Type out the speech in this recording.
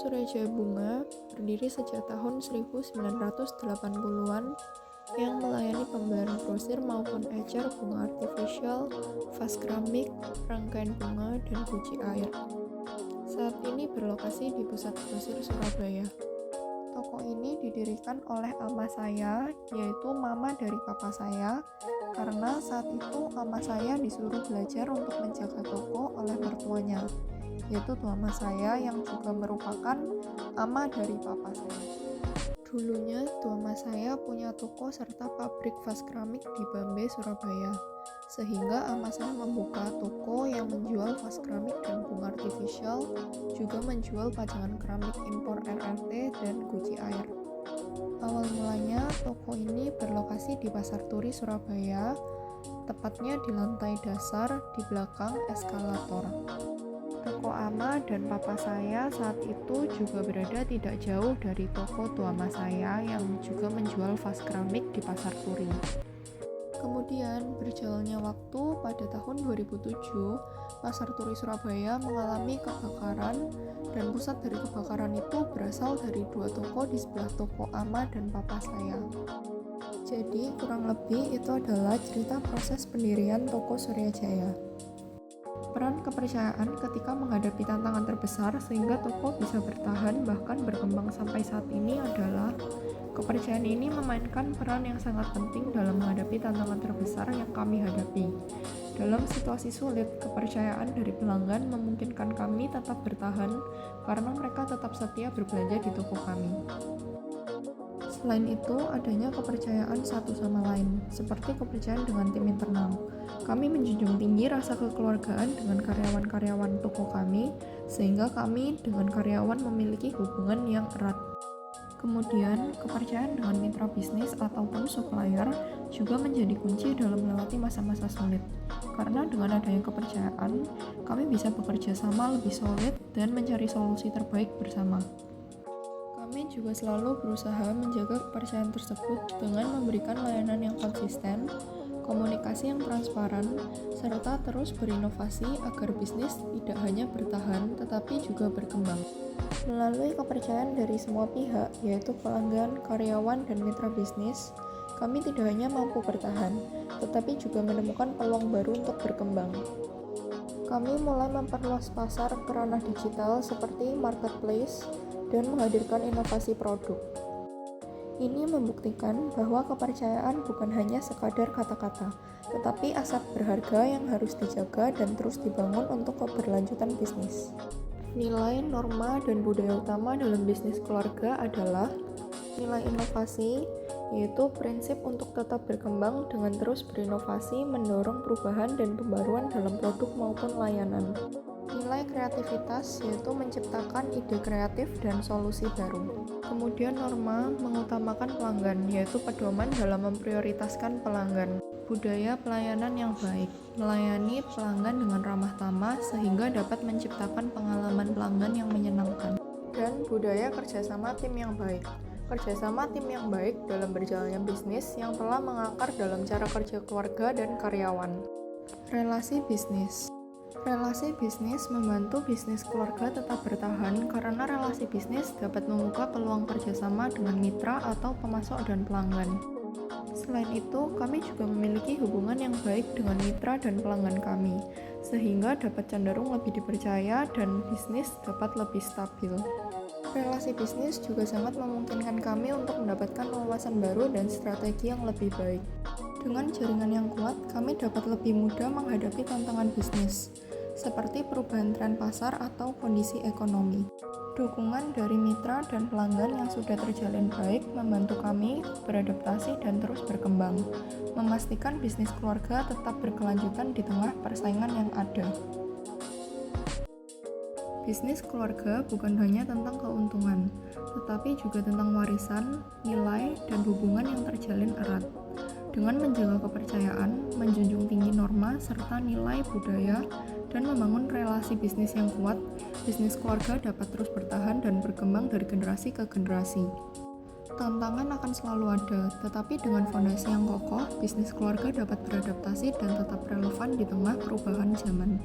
Surya Jaya Bunga berdiri sejak tahun 1980-an yang melayani pembelian grosir maupun ecer bunga artifisial, vas keramik, rangkaian bunga, dan guci air. Saat ini berlokasi di pusat grosir Surabaya. Toko ini didirikan oleh ama saya, yaitu mama dari papa saya, karena saat itu ama saya disuruh belajar untuk menjaga toko oleh mertuanya, yaitu tuama saya yang juga merupakan ama dari papa saya. Dulunya tuama saya punya toko serta pabrik vas keramik di Bambe, Surabaya, sehingga ama saya membuka toko yang menjual vas keramik dan bunga artifisial, juga menjual pajangan keramik impor RRT dan guci air. Awal mulanya toko ini berlokasi di Pasar Turi, Surabaya, tepatnya di lantai dasar di belakang eskalator. Toko ama dan papa saya saat itu juga berada tidak jauh dari toko tuama saya yang juga menjual vas keramik di Pasar Turi. Kemudian berjalannya waktu, pada tahun 2007, Pasar Turi Surabaya mengalami kebakaran dan pusat dari kebakaran itu berasal dari dua toko di sebelah toko ama dan papa saya. Jadi kurang lebih itu adalah cerita proses pendirian toko Surya Jaya. Peran kepercayaan ketika menghadapi tantangan terbesar sehingga toko bisa bertahan bahkan berkembang sampai saat ini adalah kepercayaan ini memainkan peran yang sangat penting dalam menghadapi tantangan terbesar yang kami hadapi. Dalam situasi sulit, kepercayaan dari pelanggan memungkinkan kami tetap bertahan karena mereka tetap setia berbelanja di toko kami. Selain itu, adanya kepercayaan satu sama lain, seperti kepercayaan dengan tim internal. Kami menjunjung tinggi rasa kekeluargaan dengan karyawan-karyawan toko kami, sehingga kami dengan karyawan memiliki hubungan yang erat. Kemudian, kepercayaan dengan mitra bisnis ataupun supplier juga menjadi kunci dalam melewati masa-masa sulit. Karena dengan adanya kepercayaan, kami bisa bekerja sama lebih solid dan mencari solusi terbaik bersama. Kami juga selalu berusaha menjaga kepercayaan tersebut dengan memberikan layanan yang konsisten, komunikasi yang transparan, serta terus berinovasi agar bisnis tidak hanya bertahan tetapi juga berkembang. Melalui kepercayaan dari semua pihak, yaitu pelanggan, karyawan, dan mitra bisnis, kami tidak hanya mampu bertahan, tetapi juga menemukan peluang baru untuk berkembang. Kami mulai memperluas pasar ke ranah digital seperti marketplace dan menghadirkan inovasi produk. Ini membuktikan bahwa kepercayaan bukan hanya sekadar kata-kata, tetapi aset berharga yang harus dijaga dan terus dibangun untuk keberlanjutan bisnis. Nilai, norma, dan budaya utama dalam bisnis keluarga adalah nilai inovasi, yaitu prinsip untuk tetap berkembang dengan terus berinovasi, mendorong perubahan dan pembaruan dalam produk maupun layanan. Nilai kreativitas, yaitu menciptakan ide kreatif dan solusi baru. Kemudian norma, mengutamakan pelanggan, yaitu pedoman dalam memprioritaskan pelanggan. Budaya pelayanan yang baik, melayani pelanggan dengan ramah tamah sehingga dapat menciptakan pengalaman pelanggan yang menyenangkan. Dan budaya kerjasama tim yang baik. Kerjasama tim yang baik dalam berjalannya bisnis yang telah mengakar dalam cara kerja keluarga dan karyawan. Relasi bisnis. Relasi bisnis membantu bisnis keluarga tetap bertahan karena relasi bisnis dapat membuka peluang kerjasama dengan mitra atau pemasok dan pelanggan. Selain itu, kami juga memiliki hubungan yang baik dengan mitra dan pelanggan kami, sehingga dapat cenderung lebih dipercaya dan bisnis dapat lebih stabil. Relasi bisnis juga sangat memungkinkan kami untuk mendapatkan wawasan baru dan strategi yang lebih baik. Dengan jaringan yang kuat, kami dapat lebih mudah menghadapi tantangan bisnis, seperti perubahan tren pasar atau kondisi ekonomi. Dukungan dari mitra dan pelanggan yang sudah terjalin baik membantu kami beradaptasi dan terus berkembang, memastikan bisnis keluarga tetap berkelanjutan di tengah persaingan yang ada. Bisnis keluarga bukan hanya tentang keuntungan, tetapi juga tentang warisan, nilai, dan hubungan yang terjalin erat. Dengan menjaga kepercayaan, menjunjung tinggi norma, serta nilai budaya, dan membangun relasi bisnis yang kuat, bisnis keluarga dapat terus bertahan dan berkembang dari generasi ke generasi. Tantangan akan selalu ada, tetapi dengan fondasi yang kokoh, bisnis keluarga dapat beradaptasi dan tetap relevan di tengah perubahan zaman.